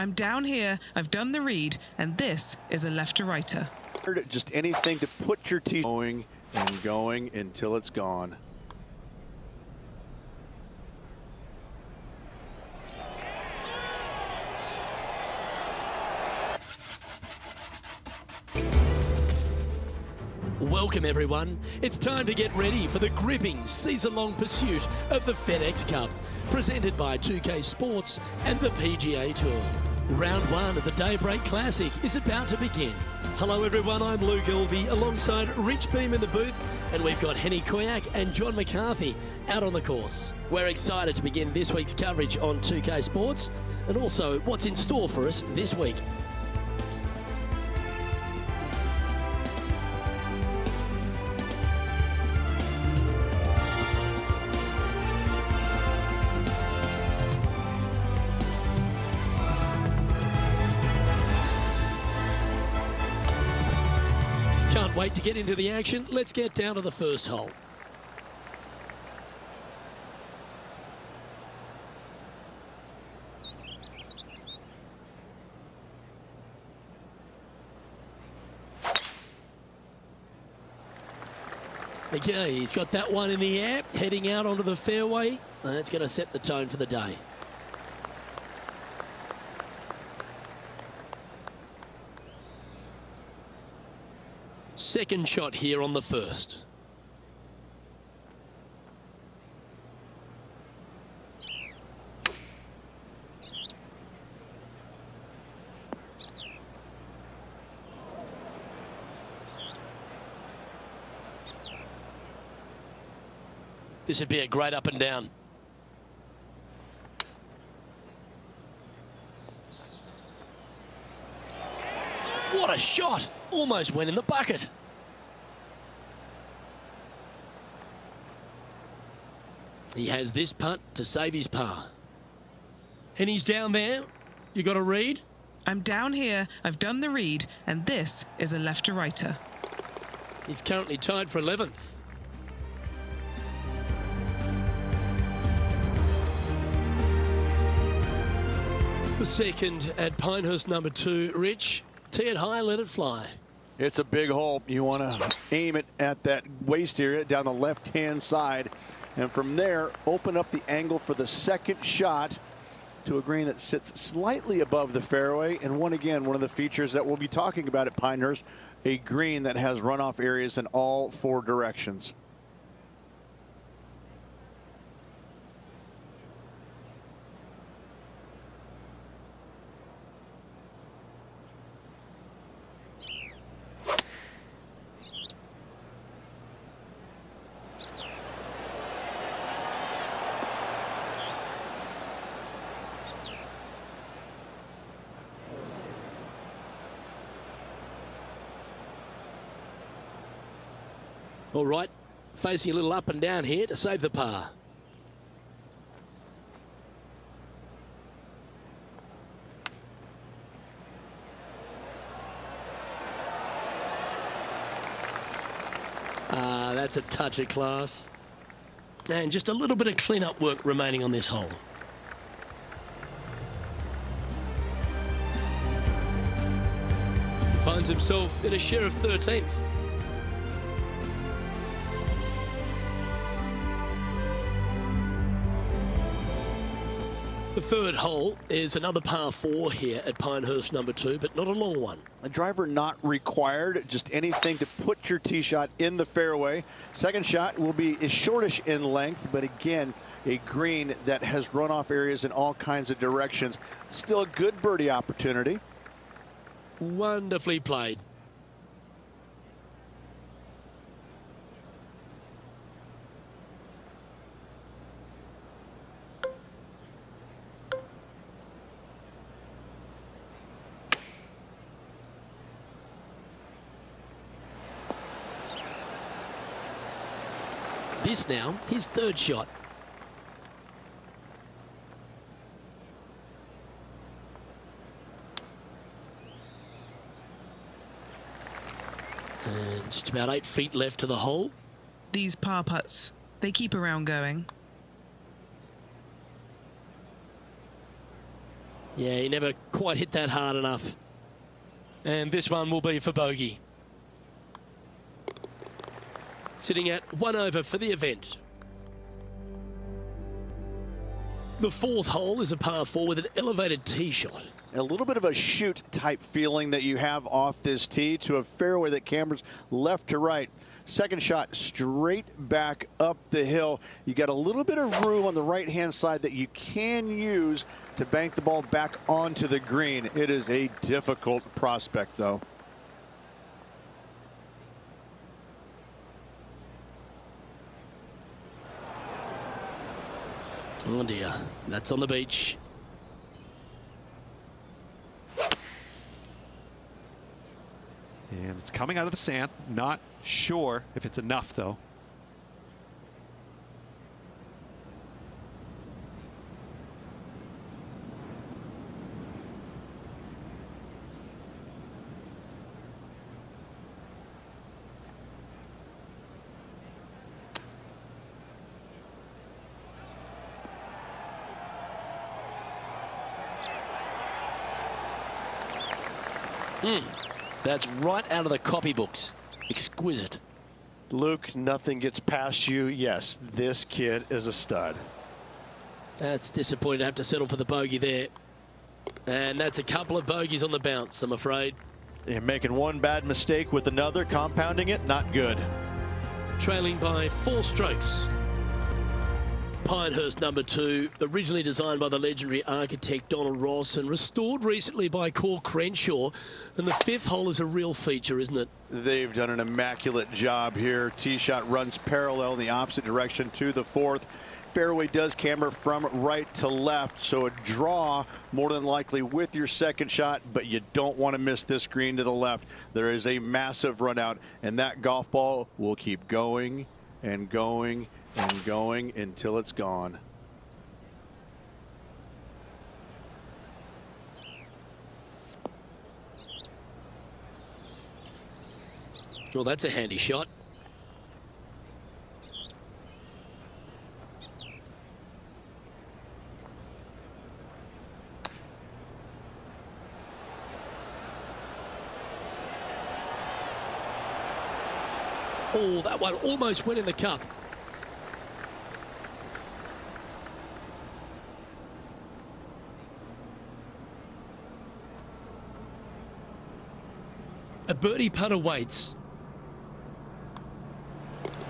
I'm down here, I've done the read, and this is a left-to-righter. Just anything to put your tee going and going until it's gone. Welcome everyone. It's time to get ready for the gripping season-long pursuit of the FedEx Cup, presented by 2K Sports and the PGA Tour. Round one of the Daybreak Classic is about to begin. Hello everyone, I'm Lou Gilvey alongside Rich Beam in the booth, and we've got Henny Koyak and John McCarthy out on the course. We're excited to begin this week's coverage on 2K Sports and also what's in store for us this week. Can't wait to get into the action. Let's get down to the first hole. Okay, he's got that one in the air, heading out onto the fairway. That's going to set the tone for the day. Second shot here on the first. This would be a great up and down. What a shot! Almost went in the bucket. He has this putt to save his par. And he's down there. You got a read? I'm down here, I've done the read, and this is a left-to-righter. He's currently tied for 11th. The second at Pinehurst number 2, Rich. Tee it high, let it fly. It's a big hole. You want to aim it at that waist area down the left-hand side. And from there, open up the angle for the second shot to a green that sits slightly above the fairway. And one of the features that we'll be talking about at Pinehurst, a green that has runoff areas in all 4 directions. All right, facing a little up and down here to save the par. That's a touch of class. And just a little bit of clean-up work remaining on this hole. He finds himself in a share of 13th. The third hole is another par 4 here at Pinehurst number 2, but not a long one. A driver not required, just anything to put your tee shot in the fairway. Second shot will be as shortish in length, but again, a green that has runoff areas in all kinds of directions. Still a good birdie opportunity. Wonderfully played. This now, his third shot. And just about 8 feet left to the hole. These par putts, they keep around going. Yeah, he never quite hit that hard enough. And this one will be for bogey. Sitting at 1 over for the event. The fourth hole is a par 4 with an elevated tee shot. A little bit of a shoot type feeling that you have off this tee to a fairway that cambers left to right. Second shot straight back up the hill. You got a little bit of room on the right hand side that you can use to bank the ball back onto the green. It is a difficult prospect though. Oh dear, that's on the beach. And it's coming out of the sand. Not sure if it's enough, though. That's right out of the copybooks. Exquisite. Luke, nothing gets past you. Yes, this kid is a stud. That's disappointing to have to settle for the bogey there. And that's a couple of bogeys on the bounce, I'm afraid. You're making one bad mistake with another, compounding it, not good. Trailing by 4 strokes. Pinehurst number 2, originally designed by the legendary architect Donald Ross and restored recently by Core Crenshaw. And the 5th hole is a real feature, isn't it? They've done an immaculate job here. Tee shot runs parallel in the opposite direction to the 4th. Fairway does camber from right to left, so a draw more than likely with your second shot, but you don't want to miss this green to the left. There is a massive run out, and that golf ball will keep going and going and going until it's gone. Well, that's a handy shot. Oh, that one almost went in the cup. A birdie putt awaits.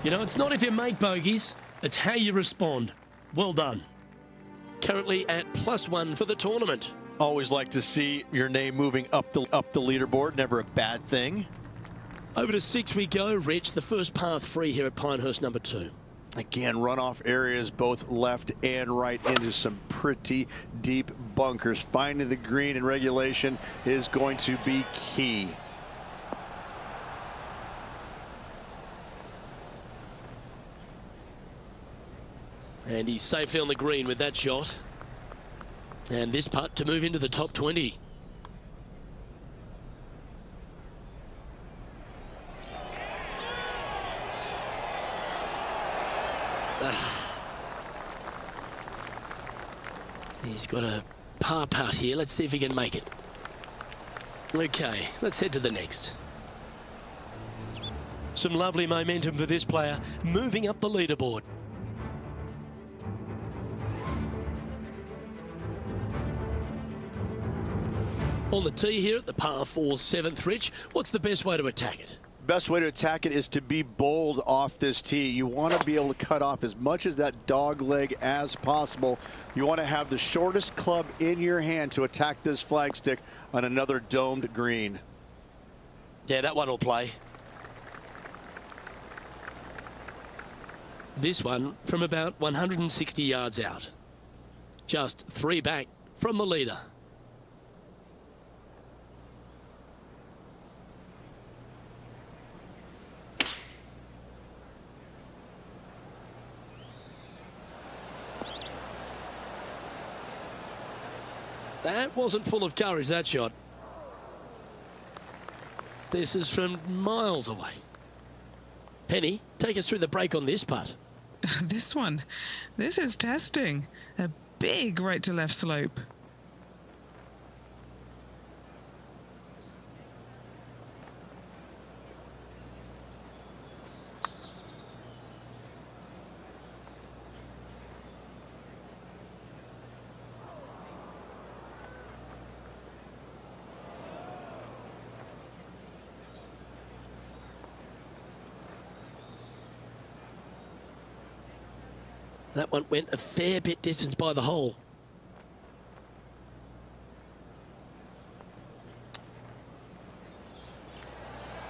You know, it's not if you make bogeys, it's how you respond. Well done. Currently at +1 for the tournament. Always like to see your name moving up the leaderboard. Never a bad thing. Over to 6 we go, Rich. The first par 3 here at Pinehurst number 2. Again, runoff areas both left and right into some pretty deep bunkers. Finding the green in regulation is going to be key. And he's safely on the green with that shot. And this putt to move into the top 20. He's got a par putt here. Let's see if he can make it. Okay, let's head to the next. Some lovely momentum for this player, moving up the leaderboard. On the tee here at the par 4 7th, Rich, what's the best way to attack it? Best way to attack it is to be bold off this tee. You want to be able to cut off as much as that dog leg as possible. You want to have the shortest club in your hand to attack this flagstick on another domed green. Yeah, that one will play. This one from about 160 yards out. Just 3 back from the leader. That wasn't full of courage, that shot. This is from miles away. Penny, take us through the break on this putt. This one. This is testing. A big right to left slope. That one went a fair bit distance by the hole.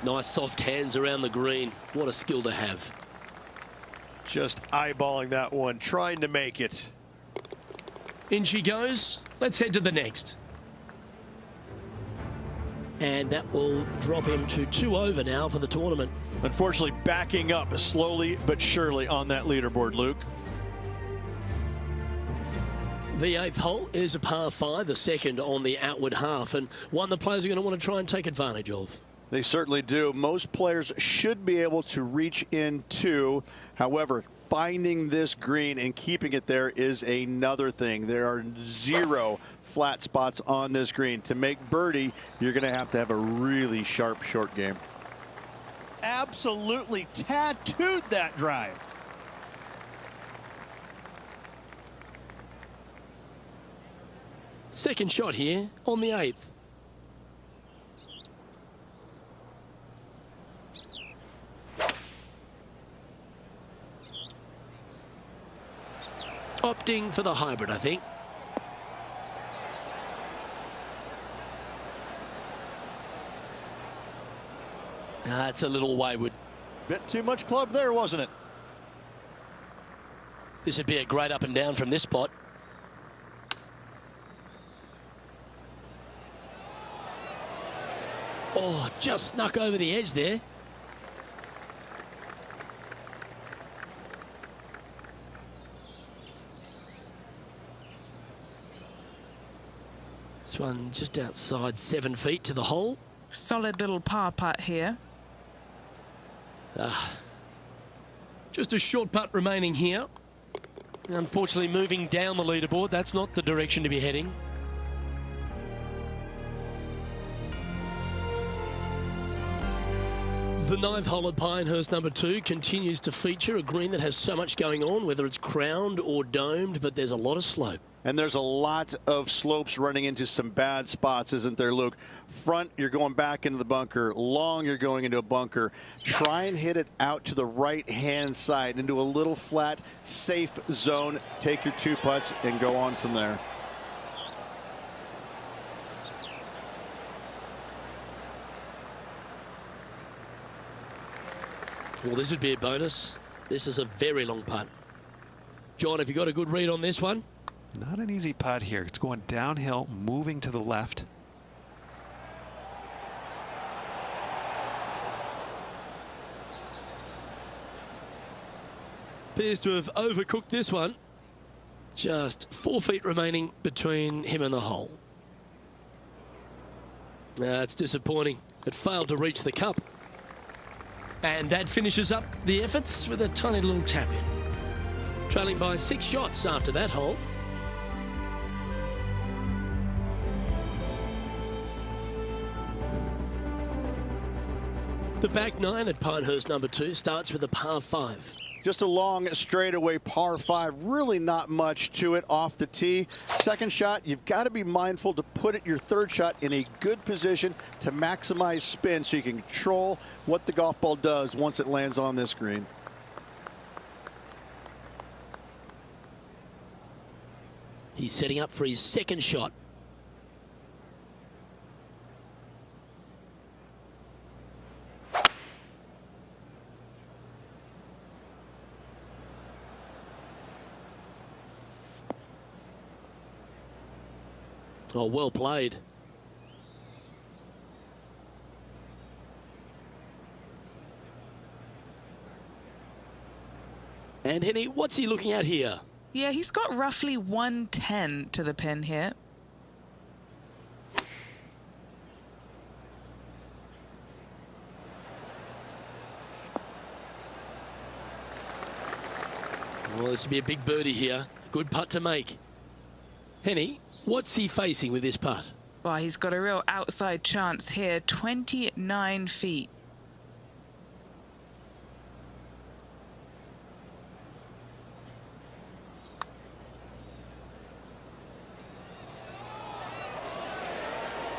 Nice soft hands around the green. What a skill to have. Just eyeballing that one, trying to make it. In she goes. Let's head to the next. And that will drop him to 2 over now for the tournament. Unfortunately, backing up slowly but surely on that leaderboard, Luke. The 8th hole is a par 5, the second on the outward half, and one the players are going to want to try and take advantage of. They certainly do. Most players should be able to reach into. However, finding this green and keeping it there is another thing. There are 0 flat spots on this green. To make birdie, you're going to have a really sharp short game. Absolutely tattooed that drive. Second shot here on the 8th. Opting for the hybrid, I think. That's a little wayward. Bit too much club there, wasn't it? This would be a great up and down from this spot. Oh, just snuck over the edge there. This one just outside 7 feet to the hole. Solid little par putt here. Just a short putt remaining here. Unfortunately, moving down the leaderboard, that's not the direction to be heading. The 9th hole at Pinehurst number 2 continues to feature a green that has so much going on, whether it's crowned or domed, but there's a lot of slope. And there's a lot of slopes running into some bad spots, isn't there, Luke? Front, you're going back into the bunker. Long, you're going into a bunker. Try and hit it out to the right-hand side into a little flat, safe zone. Take your 2 putts and go on from there. Well, this would be a bonus. This is a very long putt. John, have you got a good read on this one? Not an easy putt here. It's going downhill, moving to the left. Appears to have overcooked this one. Just 4 feet remaining between him and the hole. That's disappointing. It failed to reach the cup. And that finishes up the efforts with a tiny little tap in. Trailing by 6 shots after that hole. The back 9 at Pinehurst number 2 starts with a par 5. Just a long straightaway par 5. Really not much to it off the tee. Second shot, you've got to be mindful to put it your third shot in a good position to maximize spin so you can control what the golf ball does once it lands on this green. He's setting up for his second shot. Oh, well played. And Henny, what's he looking at here? Yeah, he's got roughly 110 to the pin here. Well, this would be a big birdie here. Good putt to make. Henny, what's he facing with this putt? Well, he's got a real outside chance here, 29 feet.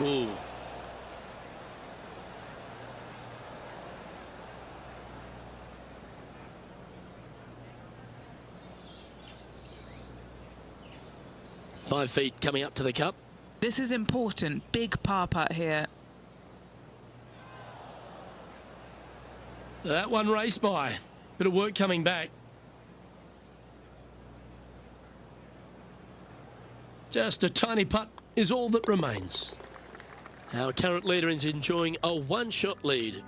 Ooh. 25 feet coming up to the cup. This is important. Big par putt here. That one raced by. Bit of work coming back. Just a tiny putt is all that remains. Our current leader is enjoying a one-shot lead.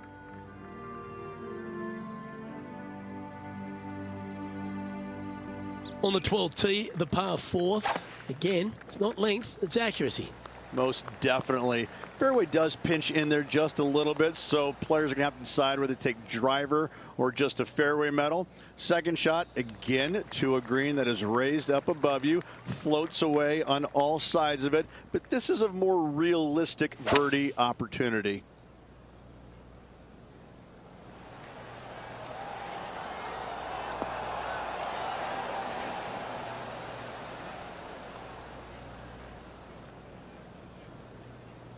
On the 12th tee, the par 4. Again, it's not length, it's accuracy. Most definitely. Fairway does pinch in there just a little bit, so players are going to have to decide whether to take driver or just a fairway metal. Second shot, again, to a green that is raised up above you, floats away on all sides of it, but this is a more realistic birdie opportunity.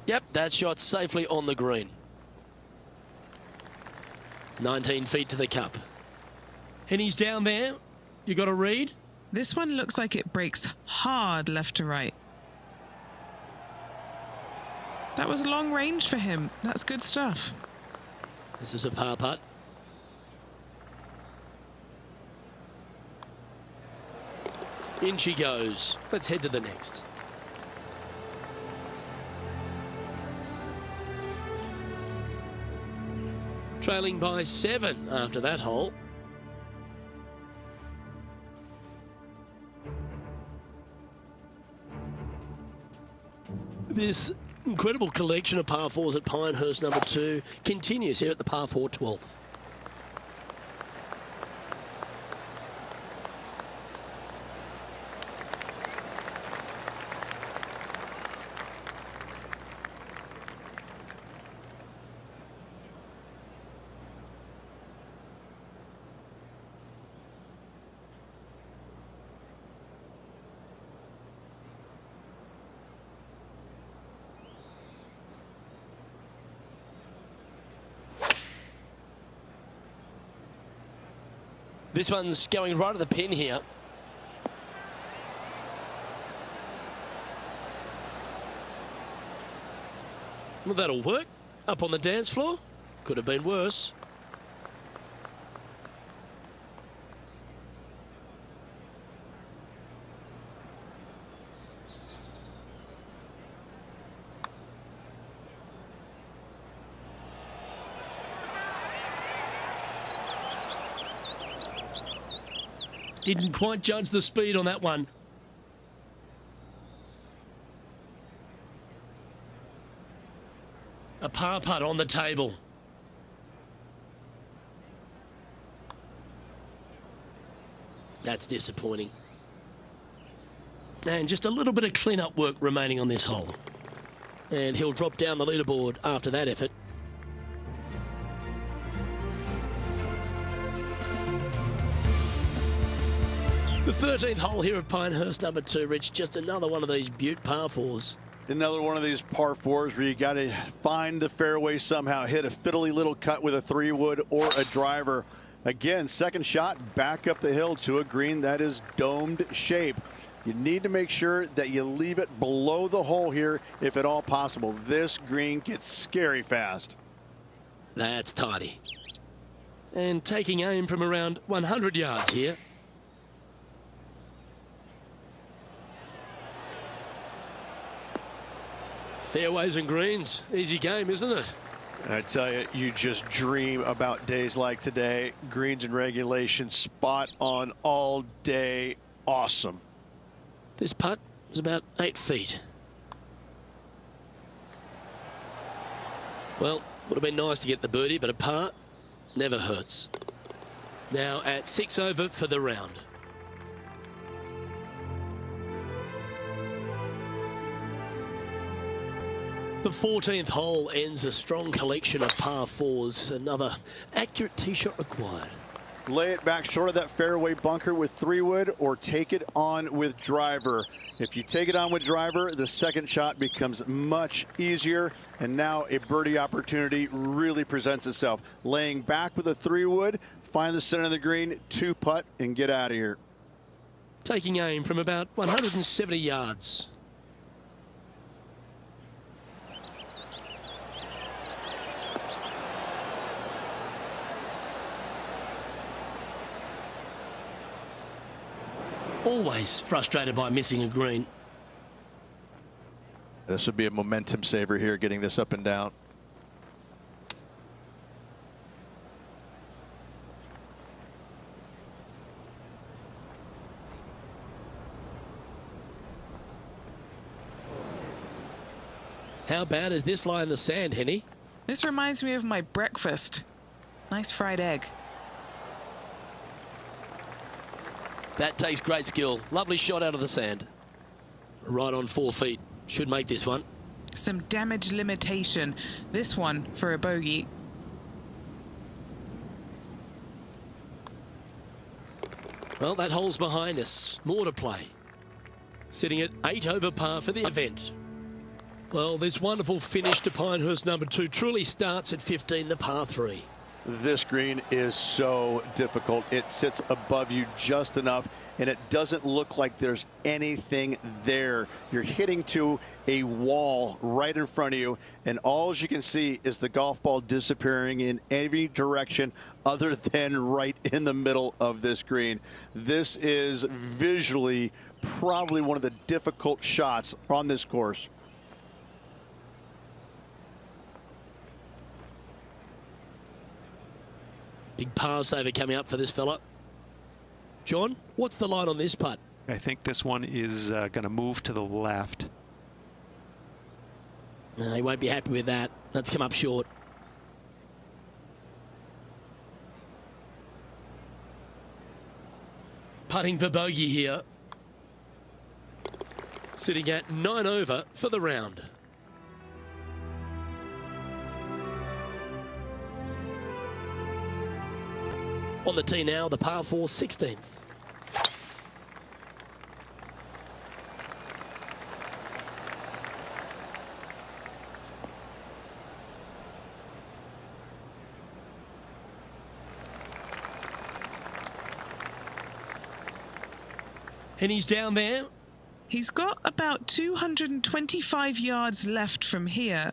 Yep, that shot's safely on the green. 19 feet to the cup. And he's down there. You got a read? This one looks like it breaks hard left to right. That was long range for him. That's good stuff. This is a par putt. In she goes. Let's head to the next. Trailing by 7 after that hole. This incredible collection of par 4s at Pinehurst number 2 continues here at the par 4 12th. This one's going right at the pin here. Well, that'll work. Up on the dance floor. Could have been worse. Didn't quite judge the speed on that one. A par putt on the table. That's disappointing. And just a little bit of clean-up work remaining on this hole. And he'll drop down the leaderboard after that effort. The 13th hole here at Pinehurst number 2, Rich. Just another one of these beaut par 4s. Another one of these par 4s where you got to find the fairway somehow, hit a fiddly little cut with a 3-wood or a driver. Again, second shot back up the hill to a green that is domed shape. You need to make sure that you leave it below the hole here if at all possible. This green gets scary fast. That's tidy. And taking aim from around 100 yards here. Fairways and greens, easy game, isn't it? I tell you, you just dream about days like today. Greens and regulation, spot on all day. Awesome. This putt was about 8 feet. Well, would have been nice to get the birdie, but a par never hurts. Now at 6 over for the round. The 14th hole ends a strong collection of par 4s. Another accurate tee shot required. Lay it back short of that fairway bunker with 3-wood or take it on with driver. If you take it on with driver, the second shot becomes much easier, and now a birdie opportunity really presents itself. Laying back with a 3-wood, find the center of the green, 2-putt, and get out of here. taking aim from about 170 yards. Always frustrated by missing a green. This would be a momentum saver here, getting this up and down. How bad is this lie in the sand, Henny? This reminds me of my breakfast. Nice fried egg. That takes great skill. Lovely shot out of the sand. Right on 4 feet. Should make this one. Some damage limitation. This one for a bogey. Well, that hole's behind us. More to play. Sitting at 8 over par for the event. Well, this wonderful finish to Pinehurst number 2 truly starts at 15, the par 3. This green is so difficult. It sits above you just enough, and it doesn't look like there's anything there. You're hitting to a wall right in front of you, and all you can see is the golf ball disappearing in every direction other than right in the middle of this green. This is visually probably one of the difficult shots on this course. Big par saver coming up for this fella. John, what's the line on this putt? I think this one is going to move to the left. No, he won't be happy with that. That's come up short. Putting for bogey here. Sitting at 9 over for the round. On the tee now, the par 4 16th. And he's down there. He's got about 225 yards left from here.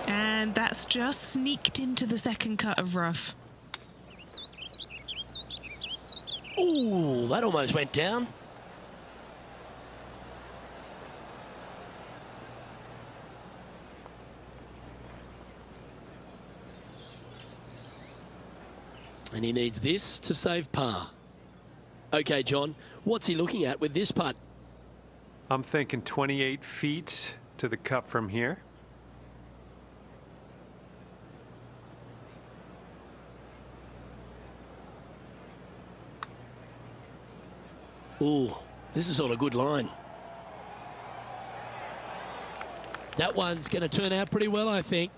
And that's just sneaked into the second cut of rough. Ooh, that almost went down. And he needs this to save par. Okay, John, what's he looking at with this putt? I'm thinking 28 feet to the cup from here. Ooh, this is on a good line. That one's going to turn out pretty well, I think.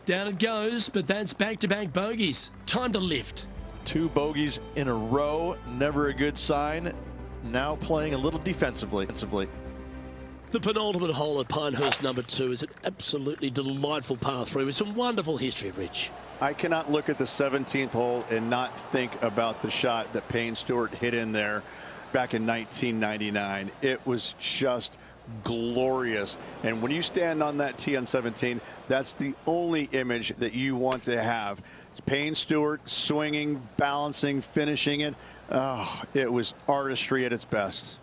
Down it goes, but that's back-to-back bogeys. Time to lift. 2 bogeys in a row, never a good sign. Now playing a little defensively. The penultimate hole at Pinehurst number 2 is an absolutely delightful par 3 with some wonderful history, Rich. I cannot look at the 17th hole and not think about the shot that Payne Stewart hit in there back in 1999. It was just glorious. And when you stand on that tee on 17, that's the only image that you want to have. Payne Stewart swinging, balancing, finishing it. Oh, it was artistry at its best.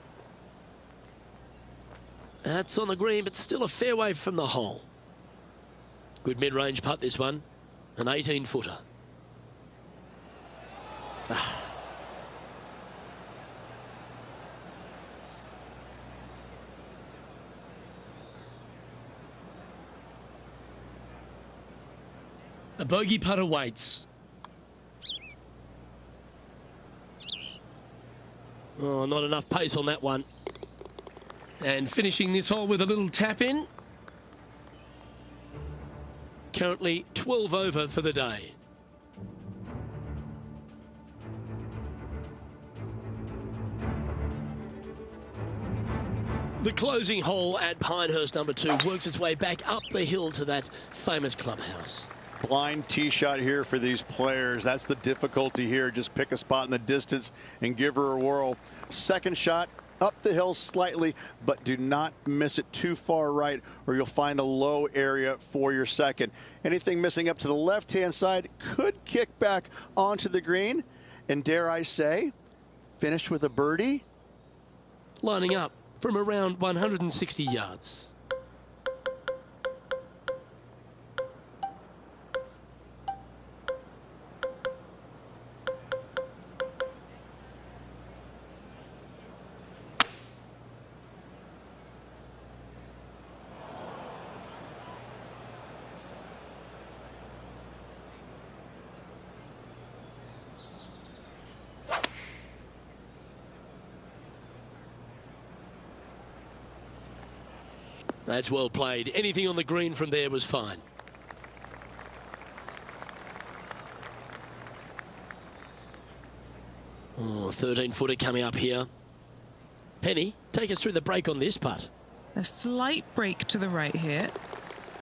That's on the green, but still a fair way from the hole. Good mid-range putt, this one. An 18-footer. A bogey putt awaits. Oh, not enough pace on that one. And finishing this hole with a little tap in. Currently 12 over for the day. The closing hole at Pinehurst number 2 works its way back up the hill to that famous clubhouse. Blind tee shot here for these players. That's the difficulty here. Just pick a spot in the distance and give her a whirl. Second shot up the hill slightly, but do not miss it too far right or you'll find a low area for your second. Anything missing up to the left-hand side could kick back onto the green. And dare I say, finished with a birdie. Lining up from around 160 yards. That's well played. Anything on the green from there was fine. Oh, 13-footer coming up here. Penny, take us through the break on this putt. A slight break to the right here.